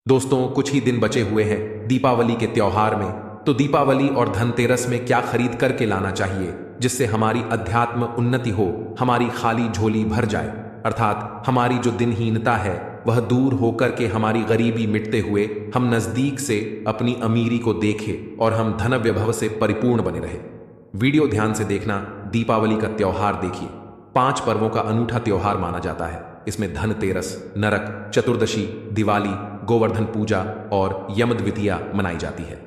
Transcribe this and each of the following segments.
दोस्तों, कुछ ही दिन बचे हुए हैं दीपावली के त्योहार में। तो दीपावली और धनतेरस में क्या खरीद करके लाना चाहिए जिससे हमारी अध्यात्म उन्नति हो, हमारी खाली झोली भर जाए, अर्थात हमारी जो दिनहीनता है वह दूर होकर के हमारी गरीबी मिटते हुए हम नजदीक से अपनी अमीरी को देखें और हम धन वैभव से परिपूर्ण बने रहे। वीडियो ध्यान से देखना। दीपावली का त्योहार देखिए, 5 पर्वों का अनूठा त्योहार माना जाता है। इसमें धनतेरस, नरक चतुर्दशी, दिवाली, गोवर्धन पूजा और यमद्वितीया मनाई जाती है।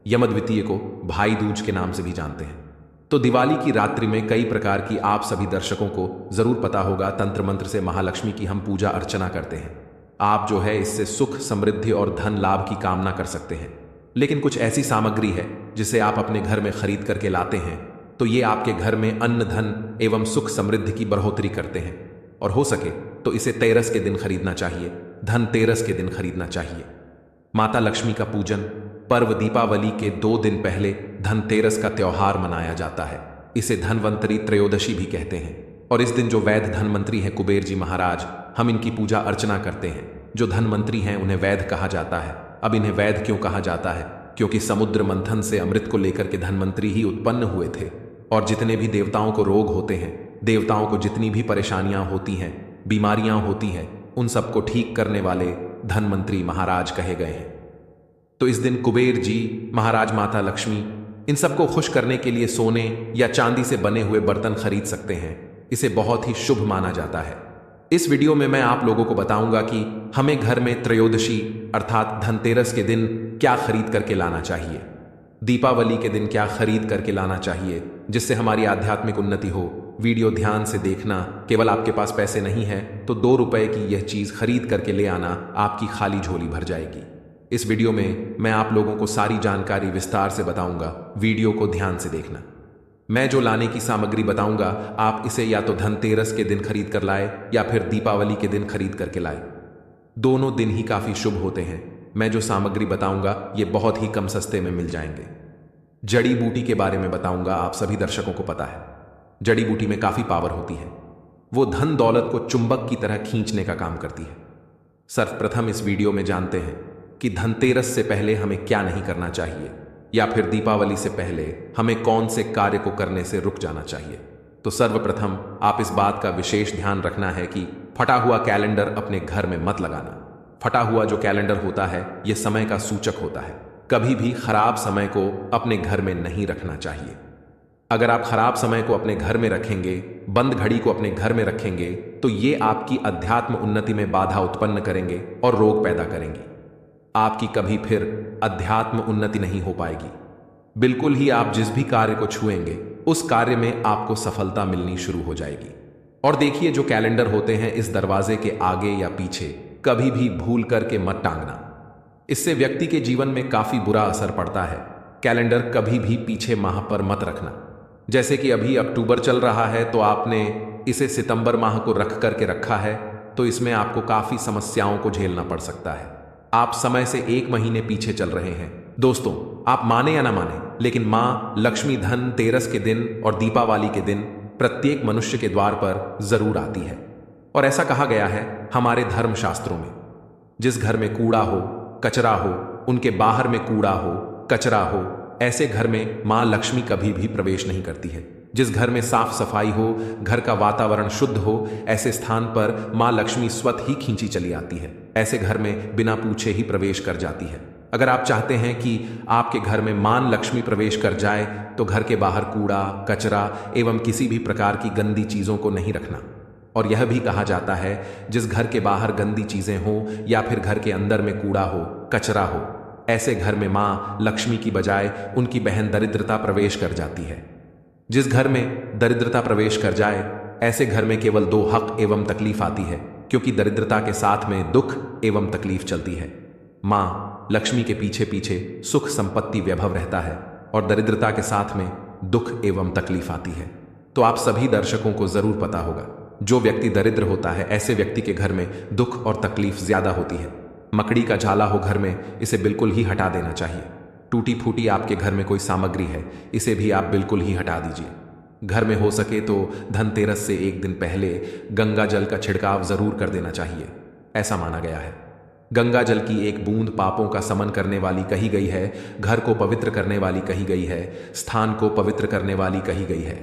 यमद्वितीय को भाई दूज के नाम से भी जानते हैं। तो दिवाली की रात्रि में कई प्रकार की, आप सभी दर्शकों को जरूर पता होगा, तंत्र मंत्र से महालक्ष्मी की हम पूजा अर्चना करते हैं। आप जो है इससे सुख, समृद्धि और धन लाभ की कामना कर सकते हैं। लेकिन कुछ ऐसी सामग्री है जिसे आप अपने घर में खरीद करके लाते हैं तो ये आपके घर में अन्न, धन एवं सुख समृद्धि की बढ़ोतरी करते हैं। और हो सके तो इसे तेरस के दिन खरीदना चाहिए, धनतेरस के दिन खरीदना चाहिए। माता लक्ष्मी का पूजन पर्व दीपावली के 2 दिन पहले धनतेरस का त्योहार मनाया जाता है। इसे धनवंतरी त्रयोदशी भी कहते हैं। और इस दिन जो वैद्य धनमंत्री हैं कुबेर जी महाराज, हम इनकी पूजा अर्चना करते हैं। जो धनमंत्री हैं उन्हें वैद्य कहा जाता है। अब इन्हें वैद्य क्यों कहा जाता है? क्योंकि समुद्र मंथन से अमृत को लेकर के धनमंत्री ही उत्पन्न हुए थे। और जितने भी देवताओं को रोग होते हैं, देवताओं को जितनी भी परेशानियां होती हैं, बीमारियां होती हैं, उन सबको ठीक करने वाले धनमंत्री महाराज कहे गए हैं। तो इस दिन कुबेर जी महाराज, माता लक्ष्मी, इन सबको खुश करने के लिए सोने या चांदी से बने हुए बर्तन खरीद सकते हैं। इसे बहुत ही शुभ माना जाता है। इस वीडियो में मैं आप लोगों को बताऊंगा कि हमें घर में त्रयोदशी अर्थात धनतेरस के दिन क्या खरीद करके लाना चाहिए, दीपावली के दिन क्या खरीद करके लाना चाहिए जिससे हमारी आध्यात्मिक उन्नति हो। वीडियो ध्यान से देखना। केवल आपके पास पैसे नहीं है तो 2 रुपए की यह चीज खरीद करके ले आना, आपकी खाली झोली भर जाएगी। इस वीडियो में मैं आप लोगों को सारी जानकारी विस्तार से बताऊंगा। वीडियो को ध्यान से देखना। मैं जो लाने की सामग्री बताऊंगा, आप इसे या तो धनतेरस के दिन खरीद कर लाए या फिर दीपावली के दिन खरीद करके लाए। दोनों दिन ही काफी शुभ होते हैं। मैं जो सामग्री बताऊंगा ये बहुत ही कम सस्ते में मिल जाएंगे। जड़ी बूटी के बारे में बताऊंगा, आप सभी दर्शकों को पता है जड़ी बूटी में काफी पावर होती है। वो धन दौलत को चुंबक की तरह खींचने का काम करती है। सर्वप्रथम इस वीडियो में जानते हैं कि धनतेरस से पहले हमें क्या नहीं करना चाहिए, या फिर दीपावली से पहले हमें कौन से कार्य को करने से रुक जाना चाहिए। तो सर्वप्रथम आप इस बात का विशेष ध्यान रखना है कि फटा हुआ कैलेंडर अपने घर में मत लगाना। फटा हुआ जो कैलेंडर होता है यह समय का सूचक होता है। कभी भी खराब समय को अपने घर में नहीं रखना चाहिए। अगर आप खराब समय को अपने घर में रखेंगे, बंद घड़ी को अपने घर में रखेंगे, तो ये आपकी अध्यात्म उन्नति में बाधा उत्पन्न करेंगे और रोग पैदा करेंगे। आपकी कभी फिर अध्यात्म उन्नति नहीं हो पाएगी। बिल्कुल ही आप जिस भी कार्य को छुएंगे उस कार्य में आपको सफलता मिलनी शुरू हो जाएगी। और देखिए, जो कैलेंडर होते हैं इस दरवाजे के आगे या पीछे कभी भी भूल करके मत टांगना। इससे व्यक्ति के जीवन में काफी बुरा असर पड़ता है। कैलेंडर कभी भी पीछे माह पर मत रखना। जैसे कि अभी अक्टूबर चल रहा है तो आपने इसे सितंबर माह को रख करके रखा है, तो इसमें आपको काफी समस्याओं को झेलना पड़ सकता है। आप समय से 1 महीने पीछे चल रहे हैं। दोस्तों, आप माने या ना माने, लेकिन मां लक्ष्मी धनतेरस के दिन और दीपावली के दिन प्रत्येक मनुष्य के द्वार पर जरूर आती है। और ऐसा कहा गया है हमारे धर्मशास्त्रों में, जिस घर में कूड़ा हो, कचरा हो, उनके बाहर में कूड़ा हो, कचरा हो, ऐसे घर में मां लक्ष्मी कभी भी प्रवेश नहीं करती है। जिस घर में साफ सफाई हो, घर का वातावरण शुद्ध हो, ऐसे स्थान पर मां लक्ष्मी स्वतः ही खींची चली आती है। ऐसे घर में बिना पूछे ही प्रवेश कर जाती है। अगर आप चाहते हैं कि आपके घर में मां लक्ष्मी प्रवेश कर जाए तो घर के बाहर कूड़ा, कचरा एवं किसी भी प्रकार की गंदी चीजों को नहीं रखना। और यह भी कहा जाता है जिस घर के बाहर गंदी चीजें हो या फिर घर के अंदर में कूड़ा हो, कचरा हो, ऐसे घर में मां लक्ष्मी की बजाय उनकी बहन दरिद्रता प्रवेश कर जाती है। जिस घर में दरिद्रता प्रवेश कर जाए, ऐसे घर में केवल 2 हक एवं तकलीफ आती है, क्योंकि दरिद्रता के साथ में दुख एवं तकलीफ चलती है। मां लक्ष्मी के पीछे पीछे सुख संपत्ति वैभव रहता है और दरिद्रता के साथ में दुख एवं तकलीफ आती है। तो आप सभी दर्शकों को जरूर पता होगा, जो व्यक्ति दरिद्र होता है ऐसे व्यक्ति के घर में दुख और तकलीफ ज्यादा होती है। मकड़ी का झाला हो घर में, इसे बिल्कुल ही हटा देना चाहिए। टूटी फूटी आपके घर में कोई सामग्री है, इसे भी आप बिल्कुल ही हटा दीजिए। घर में हो सके तो धनतेरस से 1 दिन पहले गंगा जल का छिड़काव जरूर कर देना चाहिए, ऐसा माना गया है। गंगा जल की एक बूंद पापों का समन करने वाली कही गई है, घर को पवित्र करने वाली कही गई है, स्थान को पवित्र करने वाली कही गई है।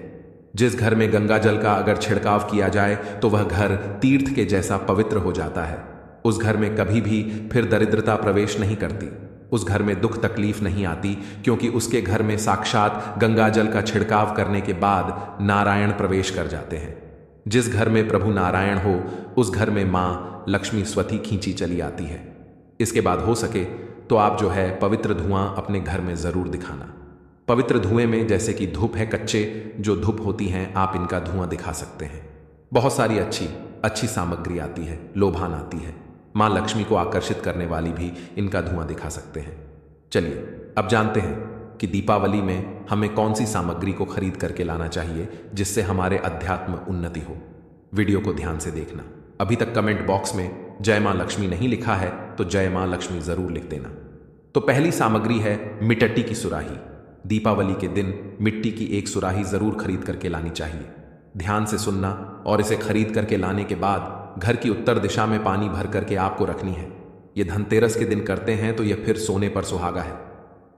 जिस घर में गंगा जल का अगर छिड़काव किया जाए तो वह घर तीर्थ के जैसा पवित्र हो जाता है। उस घर में कभी भी फिर दरिद्रता प्रवेश नहीं करती। उस घर में दुख तकलीफ नहीं आती, क्योंकि उसके घर में साक्षात गंगा जल का छिड़काव करने के बाद नारायण प्रवेश कर जाते हैं। जिस घर में प्रभु नारायण हो उस घर में मां लक्ष्मी स्वती खींची चली आती है। इसके बाद हो सके तो आप जो है पवित्र धुआं अपने घर में जरूर दिखाना। पवित्र धुएं में जैसे कि धूप है, कच्चे जो धूप होती हैं आप इनका धुआं दिखा सकते हैं। बहुत सारी अच्छी सामग्री आती है, लोभान आती है। मां लक्ष्मी को आकर्षित करने वाली भी इनका धुआं दिखा सकते हैं। चलिए अब जानते हैं कि दीपावली में हमें कौन सी सामग्री को खरीद करके लाना चाहिए जिससे हमारे अध्यात्म उन्नति हो। वीडियो को ध्यान से देखना। अभी तक कमेंट बॉक्स में जय मां लक्ष्मी नहीं लिखा है तो जय मां लक्ष्मी जरूर लिख देना। तो पहली सामग्री है मिट्टी की सुराही। दीपावली के दिन मिट्टी की एक सुराही जरूर खरीद करके लानी चाहिए। ध्यान से सुनना, और इसे खरीद करके लाने के बाद घर की उत्तर दिशा में पानी भर करके आपको रखनी है। ये धनतेरस के दिन करते हैं तो यह फिर सोने पर सुहागा है।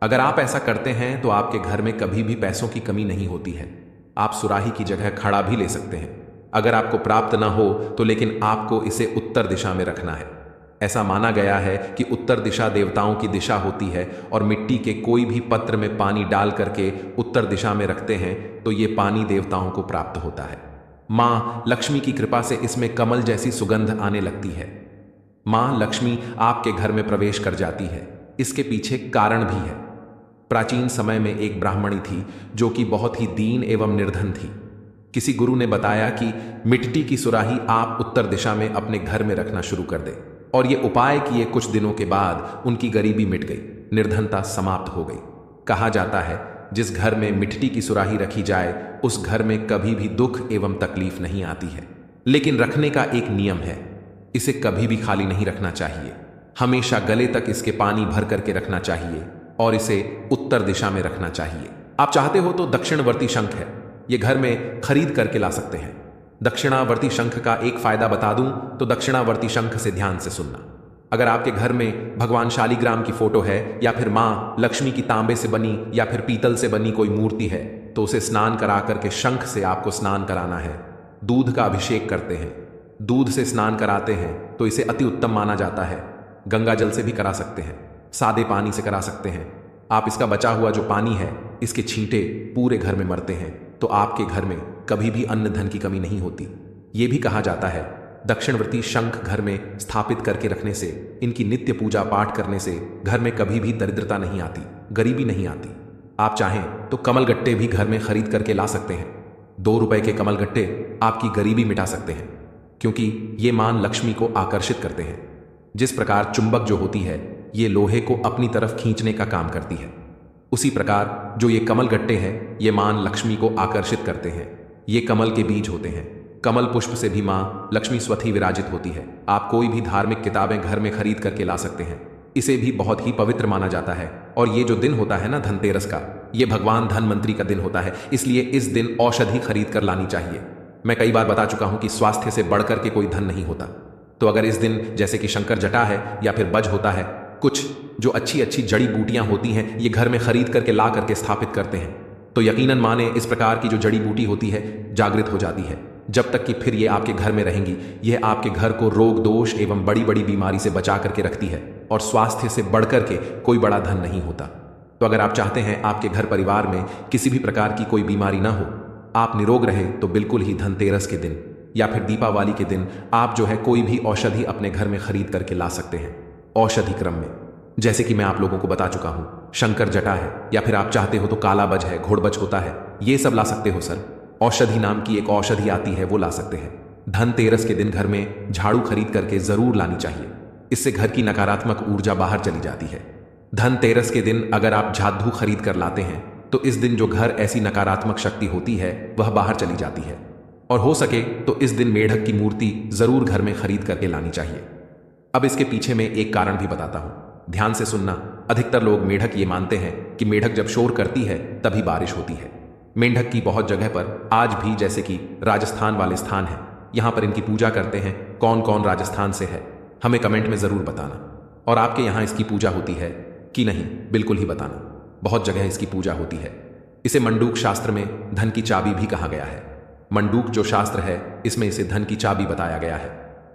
अगर आप ऐसा करते हैं तो आपके घर में कभी भी पैसों की कमी नहीं होती है। आप सुराही की जगह खड़ा भी ले सकते हैं। अगर आपको प्राप्त ना हो तो लेकिन आपको इसे उत्तर दिशा में रखना है। ऐसा माना गया है कि उत्तर दिशा देवताओं की दिशा होती है, और मिट्टी के कोई भी पत्र में पानी डाल करके उत्तर दिशा में रखते हैं तो ये पानी देवताओं को प्राप्त होता है। मां लक्ष्मी की कृपा से इसमें कमल जैसी सुगंध आने लगती है। मां लक्ष्मी आपके घर में प्रवेश कर जाती है। इसके पीछे कारण भी है। प्राचीन समय में एक ब्राह्मणी थी जो कि बहुत ही दीन एवं निर्धन थी। किसी गुरु ने बताया कि मिट्टी की सुराही आप उत्तर दिशा में अपने घर में रखना शुरू कर दे, और ये उपाय किए कुछ दिनों के बाद उनकी गरीबी मिट गई, निर्धनता समाप्त हो गई। कहा जाता है जिस घर में मिट्टी की सुराही रखी जाए उस घर में कभी भी दुख एवं तकलीफ नहीं आती है। लेकिन रखने का एक नियम है, इसे कभी भी खाली नहीं रखना चाहिए। हमेशा गले तक इसके पानी भर करके रखना चाहिए और इसे उत्तर दिशा में रखना चाहिए। आप चाहते हो तो दक्षिणवर्ती शंख है, ये घर में खरीद करके ला सकते हैं। दक्षिणावर्ती शंख का एक फायदा बता दूं तो दक्षिणावर्ती शंख से ध्यान से सुनना। अगर आपके घर में भगवान शालिग्राम की फोटो है या फिर मां लक्ष्मी की तांबे से बनी या फिर पीतल से बनी कोई मूर्ति है तो उसे स्नान करा करके शंख से आपको स्नान कराना है। दूध का अभिषेक करते हैं, दूध से स्नान कराते हैं तो इसे अति उत्तम माना जाता है। गंगा जल से भी करा सकते हैं, सादे पानी से करा सकते हैं। आप इसका बचा हुआ जो पानी है इसके छींटे पूरे घर में मरते हैं तो आपके घर में कभी भी अन्न धन की कमी नहीं होती। ये भी कहा जाता है दक्षिणवर्ती शंख घर में स्थापित करके रखने से, इनकी नित्य पूजा पाठ करने से घर में कभी भी दरिद्रता नहीं आती, गरीबी नहीं आती। आप चाहें तो कमल गट्टे भी घर में खरीद करके ला सकते हैं। 2 रुपए के कमल गट्टे आपकी गरीबी मिटा सकते हैं, क्योंकि ये मान लक्ष्मी को आकर्षित करते हैं। जिस प्रकार चुंबक जो होती है ये लोहे को अपनी तरफ खींचने का काम करती है, उसी प्रकार जो ये कमल गट्टे हैं ये मान लक्ष्मी को आकर्षित करते हैं। ये कमल के बीज होते हैं। कमल पुष्प से भी मां लक्ष्मी स्वतः विराजित होती है। आप कोई भी धार्मिक किताबें घर में खरीद करके ला सकते हैं। इसे भी बहुत ही पवित्र माना जाता है। और ये जो दिन होता है ना धनतेरस का, ये भगवान धनवंतरी का दिन होता है, इसलिए इस दिन औषधि खरीद कर लानी चाहिए। मैं कई बार बता चुका हूं कि स्वास्थ्य से बढ़कर के कोई धन नहीं होता। तो अगर इस दिन जैसे कि शंकर जटा है या फिर बज होता है, कुछ जो अच्छी जड़ी बूटियां होती हैं ये घर में खरीद करके ला करके स्थापित करते हैं, तो यकीनन माने इस प्रकार की जो जड़ी बूटी होती है जागृत हो जाती है। जब तक कि फिर ये आपके घर में रहेंगी, यह आपके घर को रोग दोष एवं बड़ी बड़ी बीमारी से बचा करके रखती है, और स्वास्थ्य से बढ़कर के कोई बड़ा धन नहीं होता। तो अगर आप चाहते हैं आपके घर परिवार में किसी भी प्रकार की कोई बीमारी ना हो, आप निरोग रहे, तो बिल्कुल ही धनतेरस के दिन या फिर दीपावली के दिन आप जो है कोई भी औषधि अपने घर में खरीद करके ला सकते हैं। औषधि क्रम में जैसे कि मैं आप लोगों को बता चुका हूं, शंकर जटा है या फिर आप चाहते हो तो काला बज है, घोड़बज होता है, ये सब ला सकते हो सर। औषधि नाम की एक औषधि आती है, वो ला सकते हैं। धनतेरस के दिन घर में झाड़ू खरीद करके जरूर लानी चाहिए, इससे घर की नकारात्मक ऊर्जा बाहर चली जाती है। धनतेरस के दिन अगर आप झाड़ू खरीद कर लाते हैं तो इस दिन जो घर ऐसी नकारात्मक शक्ति होती है वह बाहर चली जाती है। और हो सके तो इस दिन मेढक की मूर्ति जरूर घर में खरीद करके लानी चाहिए। अब इसके पीछे में एक कारण भी बताता हूं, ध्यान से सुनना। अधिकतर लोग मेढक ये मानते हैं कि मेढक जब शोर करती है तभी बारिश होती है। मेंढक की बहुत जगह पर आज भी, जैसे कि राजस्थान वाले स्थान हैं, यहां पर इनकी पूजा करते हैं। कौन कौन राजस्थान से है हमें कमेंट में जरूर बताना। और आपके यहाँ इसकी पूजा होती है कि नहीं, बिल्कुल ही बताना। बहुत जगह इसकी पूजा होती है। इसे मंडूक शास्त्र में धन की चाबी भी कहा गया है। मंडूक जो शास्त्र है, इसमें इसे धन की चाबी बताया गया है।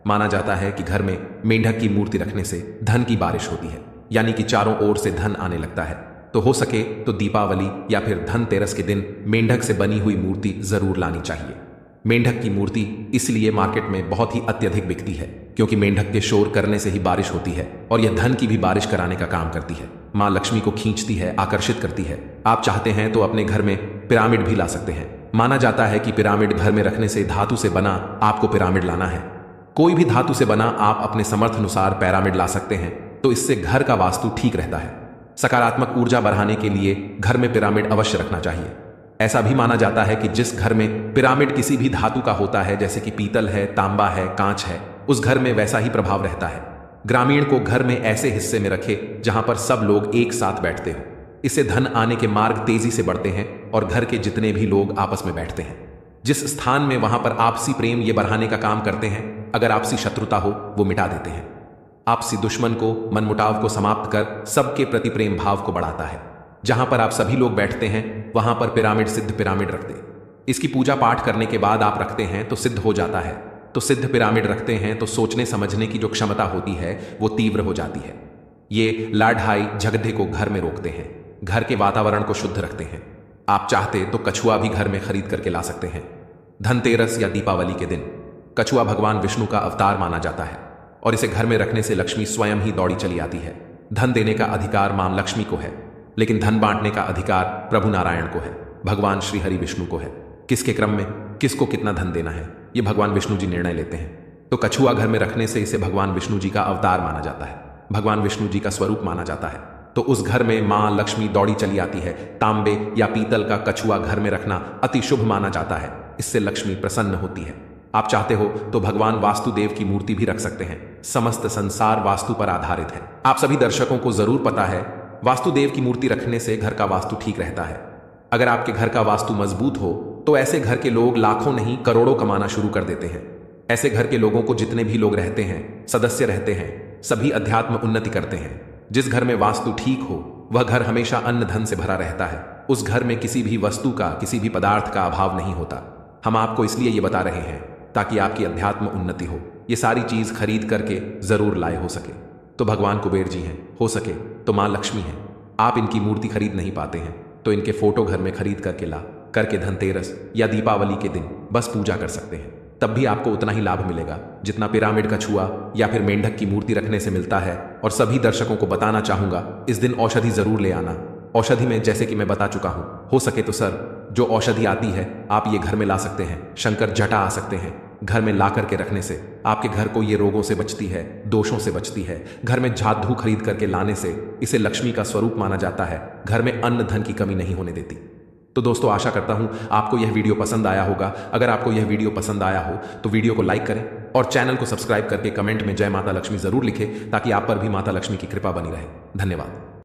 माना जाता है कि घर में मेंढक की मूर्ति रखने से धन की बारिश होती है, यानी कि चारों ओर से धन आने लगता है। तो हो सके तो दीपावली या फिर धनतेरस के दिन मेंढक से बनी हुई मूर्ति जरूर लानी चाहिए। मेंढक की मूर्ति इसलिए मार्केट में बहुत ही अत्यधिक बिकती है, क्योंकि मेंढक के शोर करने से ही बारिश होती है और यह धन की भी बारिश कराने का काम करती है। माँ लक्ष्मी को खींचती है, आकर्षित करती है। आप चाहते हैं तो अपने घर में पिरामिड भी ला सकते हैं। माना जाता है कि पिरामिड घर में रखने से धातु से बना आपको पिरामिड लाना है। कोई भी धातु से बना आप अपने समर्थ अनुसार पिरामिड ला सकते हैं, तो इससे घर का वास्तु ठीक रहता है। सकारात्मक ऊर्जा बढ़ाने के लिए घर में पिरामिड अवश्य रखना चाहिए। ऐसा भी माना जाता है कि जिस घर में पिरामिड किसी भी धातु का होता है, जैसे कि पीतल है, तांबा है, कांच है, उस घर में वैसा ही प्रभाव रहता है। ग्रामीण को घर में ऐसे हिस्से में रखे जहां पर सब लोग एक साथ बैठते हो। इससे धन आने के मार्ग तेजी से बढ़ते हैं और घर के जितने भी लोग आपस में बैठते हैं, जिस स्थान में वहां पर आपसी प्रेम ये बढ़ाने का काम करते हैं। अगर आपसी शत्रुता हो वो मिटा देते हैं। आपसी दुश्मन को, मनमुटाव को समाप्त कर सबके प्रति प्रेम भाव को बढ़ाता है। जहां पर आप सभी लोग बैठते हैं वहां पर पिरामिड, सिद्ध पिरामिड रखते। इसकी पूजा पाठ करने के बाद आप रखते हैं तो सिद्ध हो जाता है। तो सिद्ध पिरामिड रखते हैं तो सोचने समझने की जो क्षमता होती है वो तीव्र हो जाती है। ये लाढ़ाई झगड़े को घर में रोकते हैं, घर के वातावरण को शुद्ध रखते हैं। आप चाहते तो कछुआ भी घर में खरीद करके ला सकते हैं। धनतेरस या दीपावली के दिन कछुआ भगवान विष्णु का अवतार माना जाता है और इसे घर में रखने से लक्ष्मी स्वयं ही दौड़ी चली आती है। धन देने का अधिकार मां लक्ष्मी को है, लेकिन धन बांटने का अधिकार प्रभु नारायण को है, भगवान श्री हरि विष्णु को है। किसके क्रम में किसको कितना धन देना है ये भगवान विष्णु जी निर्णय लेते हैं। तो कछुआ घर में रखने से इसे भगवान विष्णु जी का अवतार माना जाता है, भगवान विष्णु जी का स्वरूप माना जाता है। तो उस घर में मां लक्ष्मी दौड़ी चली आती है। तांबे या पीतल का कछुआ घर में रखना अति शुभ माना जाता है। इससे लक्ष्मी प्रसन्न होती है। आप चाहते हो तो भगवान वास्तुदेव की मूर्ति भी रख सकते हैं। समस्त संसार वास्तु पर आधारित है। आप सभी दर्शकों को जरूर पता है, वास्तुदेव की मूर्ति रखने से घर का वास्तु ठीक रहता है। अगर आपके घर का वास्तु मजबूत हो तो ऐसे घर के लोग लाखों नहीं करोड़ों कमाना शुरू कर देते हैं। ऐसे घर के लोगों को जितने भी लोग रहते हैं, सदस्य रहते हैं, सभी अध्यात्म उन्नति करते हैं। जिस घर में वास्तु ठीक हो वह घर हमेशा अन्न धन से भरा रहता है। उस घर में किसी भी वस्तु का, किसी भी पदार्थ का अभाव नहीं होता। हम आपको इसलिए ये बता रहे हैं ताकि आपकी अध्यात्म उन्नति हो। ये सारी चीज खरीद करके जरूर लाए हो सके तो भगवान कुबेर जी हैं, हो सके तो मां लक्ष्मी हैं। आप इनकी मूर्ति खरीद नहीं पाते हैं तो इनके फोटो घर में खरीद करके ला करके धनतेरस या दीपावली के दिन बस पूजा कर सकते हैं। तब भी आपको उतना ही लाभ मिलेगा जितना पिरामिड का छुआ या फिर मेंढक की मूर्ति रखने से मिलता है। और सभी दर्शकों को बताना चाहूंगा, इस दिन औषधि जरूर ले आना। औषधि में जैसे कि मैं बता चुका हूं, हो सके तो सर जो औषधि आती है आप ये घर में ला सकते हैं। शंकर जटा आ सकते हैं। घर में ला करके रखने से आपके घर को ये रोगों से बचती है, दोषों से बचती है। घर में जादू खरीद करके लाने से इसे लक्ष्मी का स्वरूप माना जाता है। घर में अन्न धन की कमी नहीं होने देती। तो दोस्तों आशा करता हूं आपको यह वीडियो पसंद आया होगा। अगर आपको यह वीडियो पसंद आया हो तो वीडियो को लाइक करें और चैनल को सब्सक्राइब करके कमेंट में जय माता लक्ष्मी जरूर लिखें ताकि आप पर भी माता लक्ष्मी की कृपा बनी रहे। धन्यवाद।